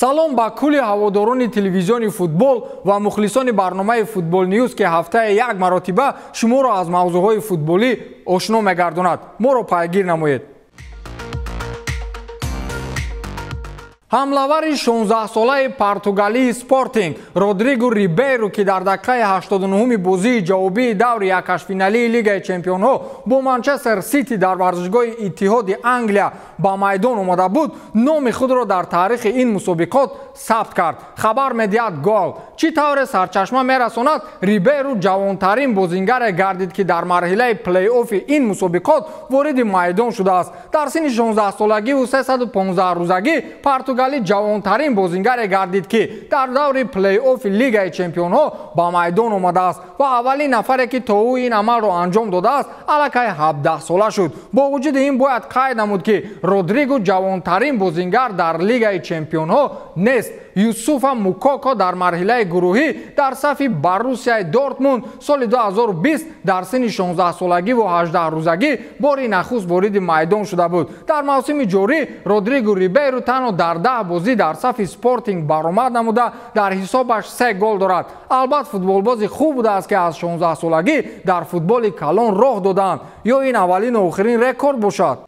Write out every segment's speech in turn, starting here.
салом ба кулли ҳаводорони телевизиони футбол ва мухлисони барномаи Футбол Ньюз ки ҳафтаи як маротиба шуморо аз мавзӯъҳои футболӣ ошно мегардонад. Моро пайгир намоед. ҳамлавари 16-солаи португалии Спортинг Родриго Рибейро ки дар дақиқаи 89-уми бозии ҷавобии даври якашфиналии Лигаи Чемпионҳо бо Манчестер Сити дар варзишгоҳи Иттиҳоди Англия ба майдон омада буд, номи худро дар таърихи ин мусобиқот сабт кард. Хабар медиҳад гол. Чӣ тавре сарчашма мерасонад, Рибейро ҷавонтарин бозингаре гардид ки дар марҳилаи плей-оффи ин мусобиқот вориди майдон шудааст. Дар синни 16-солагиву 315 рӯзагӣ португалӣ ҷавонтарин бозингаре гардид ки дар даври плей-оффи Лигаи Чемпионҳо ба майдон омадааст ва аввалин нафаре ки то ӯ ин амалро анҷом додааст аллакай 17 сола шуд. Бо вуҷуди ин бояд қайд намуд ки Родриго ҷавонтарин бозингар дар Лигаи Чемпионҳо нест. Юсуфа Мукоко дар марҳилаи гурӯҳӣ дар сафи Боруссияи Дортмунд соли 2020 дар синни 16-солагӣ ва 18 рӯзагӣ бори нахуст вориди майдон шуда буд. Дар мавсими ҷорӣ Родриго Рибейро танҳо дар 10 бозӣ дар сафи Спортинг баромад намуда дар ҳисобаш 3 гол дорад. Албат футболбози хуб будааст ки аз 16-солагӣ дар футболи калон роҳ доданд. Ё ин аввалину охирин рекорд бошад?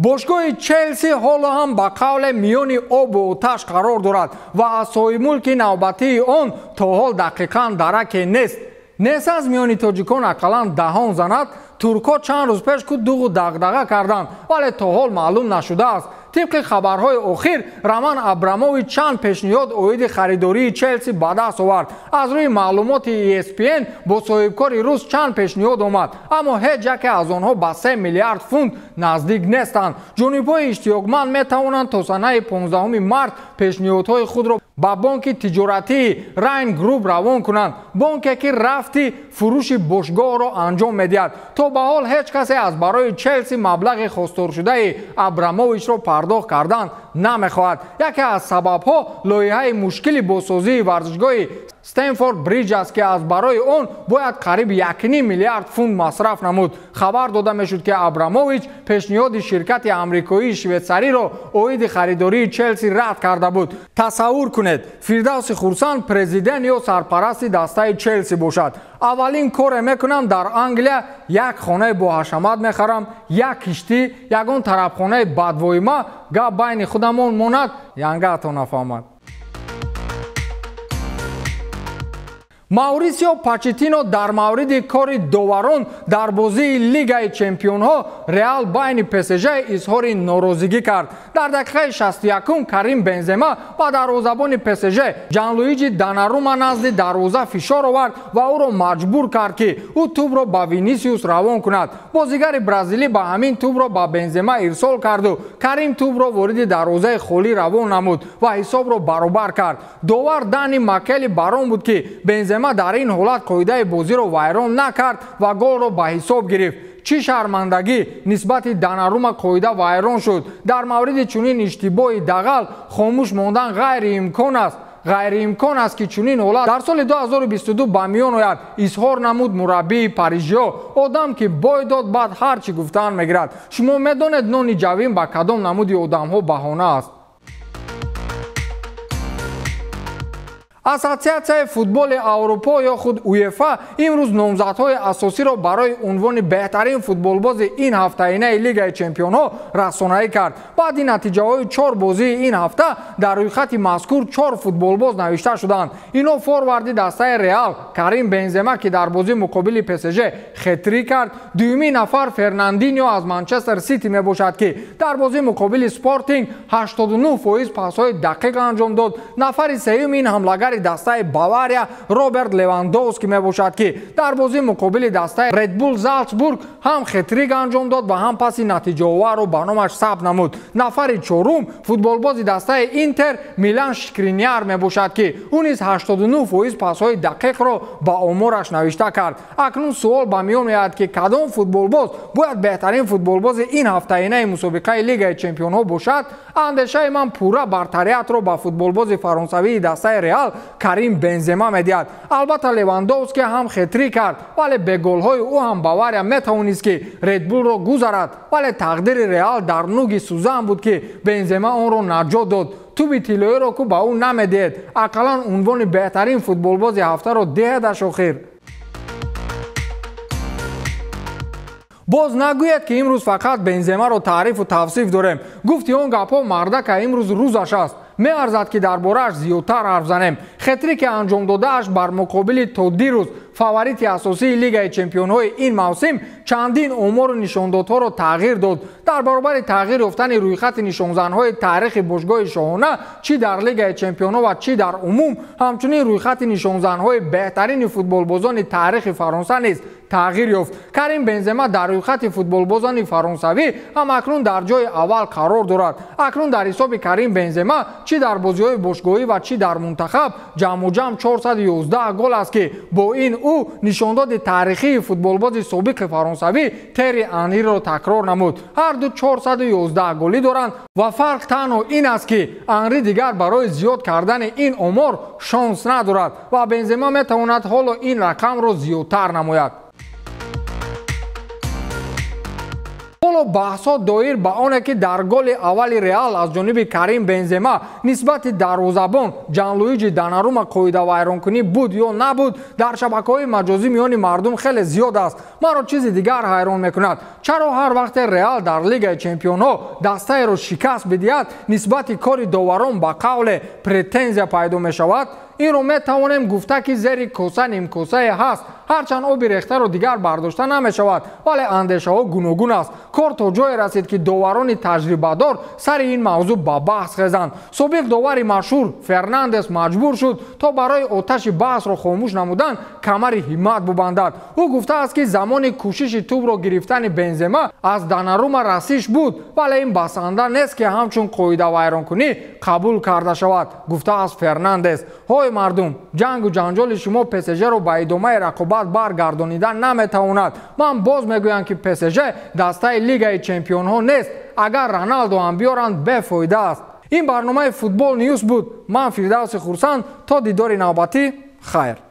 бошгоҳи Челси ҳоло ҳам ба қавле миёни обу оташ қарор дорад ва асои мулки навбатии он то ҳол дақиқан дараке нест. Нест аз миёни тоҷикон ақаллан даҳон занад. туркҳо чанд рӯз пеш ку дуғу дағдаға карданд, вале то ҳол маълум нашудааст. طبق خبرهای اخیر رومان ابراموویچ چند پیشنهاد اوید خریداری چلسی به دست آورد. از روی معلومات ESPN با صاحبکار روس چند پیشنهاد آمد، اما هیچ یک از آنها به 3 میلیارد فونت نزدیک نیستند. جانبهای اشتیاقمند میتوانند تا سنه 15 مارس پیشنهادهای خود را با بانک تجارتی راین گروپ روان کنند. بانکی که رفتی فروش باشگاه را انجام میدهد. تا به حال هیچ کسی از برای چلسی مبلغ خواستار شده ابراموویچ را پرداخت کردن نمیخواهد. یکی از سببها لایحه مشکلی بازسازی ورزشگاه استنفورد بریج است که از برای آن باید قریب 1.5 میلیارد فوند مصرف نمود. خبر داده میشد که ابراموویچ پیشنهاد شرکت آمریکایی شویتساری را اوید خریداری چلسی رد کرده بود. تصور کنید فردوس خورسند پرزیدنت یا سرپرست دسته چلسی باشد. اولین کار میکنم در انگلیا یک خانه با حشمت میخرم، یک کشتی، یگان طرفخانه بدوایما گپ بین خودمان ماند، ینگاتون نفهمد. ماوریسیو پاچتینو در مورد کار داوران در بازی لیگ چمپیونها رئال بین PSG اظهار ناراضگی کرد. در دقیقه 61 کریم بنزما با دروازه‌بان PSG جانلویجی داناروما نزد دروازه فشار آورد و او را مجبور کرد که او توپ را با وینیسیوس روان کند. بازیگر برزیلی با همین توپ را با بنزما ارسال کرد و کریم توپ را وارد دروازه خالی روان نمود و حساب را برابر کرد. داور دانی ماکلی بران بود که بنزما در این حالت قاعده بازی را ویران نکرد و گل را به حساب گرفت. چی شرمندگی نسبت داناروما قاعده ویران شد. در مورد چنین اشتباهی دغل خاموش ماندن غیر امکان است. غیر امکان است که چنین حالت در سال 2022 به میان آید. اظهار نمود مربی پاریژیا آدم که باید داد بعد هر چی گفتن میگیرد. شما میدانید نان جوین با کدام نمودی آدم ها بهانه است. اساسیاسیون فوتبال اروپا یا خود UEFA امروز نامزدهای اساسی را برای عنوان بهترین فوتبالباز این هفته‌ای لیگ چمپیون‌ها رسانه‌ای کرد. بعد نتیجه‌های 4 بازی این هفته در روی خط مذکور 4 فوتبالباز نوشته شدند. اینا فوروارد دسته رئال کریم بنزما که در بازی مقابل PSG هتریک کرد. دومین نفر فرناندینیو از منچستر سیتی میباشد که در بازی مقابل اسپورتینگ 89% پاس‌های دقیق انجام داد. نفر سوم این حمله‌گر دسته باواریا روبرت لواندوفسکی میباشد که در بازی مقابل دسته ردبول زالتسبورگ هم هتریک انجام داد و هم پاس نتیجه آور را به نامش ثبت نمود. نفر چهارم فوتبالباز دسته اینتر میلان شکرینیار میباشد که او نیز 89% پاس‌های دقیق را با آمارش نوشته کرد. اکنون سوال به میان میآید که کدام فوتبالباز باید بهترین فوتبالباز این هفته‌ای مسابقه لیگ چمپیون‌ها باشد؟ اندیشه من پورا برتریت را با فوتبالباز فرانسوی دسته رئال Карим Бензема медиҳад. Албатта Левандовски ҳам хетрик кард, вале бе голҳои ӯ ҳам Бавария метавонист ки Редбулро гузарад, вале тақдири Реал дар нуги Сузан буд ки Бензема онро наҷот дод. Туби тиллоиро ку ба ӯ намедиҳед, ақаллан унвони беҳтарин футболбози ҳафтаро диҳедаш охир. боз нагӯяд ки имрӯз фақат Бенземаро таърифу тавсиф дорем. Гуфти он гапҳо мардака имрӯз рӯзаш аст. меарзад ки дар борааш зиёдтар ҳарф занем. хетри ки анҷом додааш бар муқобили то дирӯз фаворити асосии Лигаи Чемпионҳои ин мавсим чандин омору нишондодҳоро тағйир дод. Дар баробари тағйир ёфтани рӯйхати нишонзанҳои таърихи бошгоҳи шоҳона чӣ дар Лигаи Чемпионҳо ва чӣ дар умум, ҳамчунин рӯйхати нишонзанҳои беҳтарини футболбозони таърихи Фаронса низ тағйир ёфт. Карим Бензема дар рӯйхати футболбозони фаронсавӣ ҳам акнун дар ҷои аввал қарор дорад. Акнун дар ҳисоби Карим Бензема чӣ дар бозиҳои бошгоҳӣ ва чӣ дар мунтахаб ҷамъуҷамъ 411 гол аст ки бо ин ӯ нишондоди таърихии футболбози собиқи фаронсавӣ Терри Анриро такрор намуд. ҳарду 411 голӣ доранд ва фарқ танҳо ин аст ки Анри дигар барои зиёд кардани ин омор шонс надорад ва Бензема метавонад ҳоло ин рақамро зиёдтар намояд. ҳоло баҳсҳо доир ба оне ки дар голи аввали Реал аз ҷониби Карим Бензема нисбати дарвозабон Ҷанлуиҷи Донарума қоидавайронкунӣ буд ё набуд, дар шабакаҳои маҷозӣ миёни мардум хеле зиёд аст. маро чизи дигар ҳайрон мекунад. чаро ҳар вақте Реал дар Лигаи Чемпионҳо дастаеро шикаст бидиҳад, нисбати кори доварон ба қавле претензия пайдо мешавад? инро метавонем гуфта ки зери коса нимкосае ҳаст. ҳарчанд оби рехтаро дигар бардошта намешавад, вале андешаҳо гуногун аст. кор то ҷое расид ки доварони таҷрибадор сари ин мавзӯъ ба баҳс хезанд. собиқ довари машҳур Фернандес маҷбур шуд то барои оташи баҳсро хомӯш намудан камари ҳиммат бубандад. ӯ гуфтааст ки замони кӯшиши тӯбро гирифтани Бензема аз Донарума расиш буд, вале ин басанда нест ки ҳамчун қоидавайронкунӣ қабул карда шавад, гуфтааст Фернандес. ҳой мардум, ҷангу ҷанҷоли шумо ПСЖро ба идомаи рақобат баргардонидан наметавонад. ман боз мегӯям ки ПСЖ дастаи Лигаи Чемпионҳо нест. агар Роналдо ҳам биёранд бефоида аст. ин барномаи Футбол Ньюс буд. ман Фирдавси Хурсанд. то дидори навбатӣ, хайр.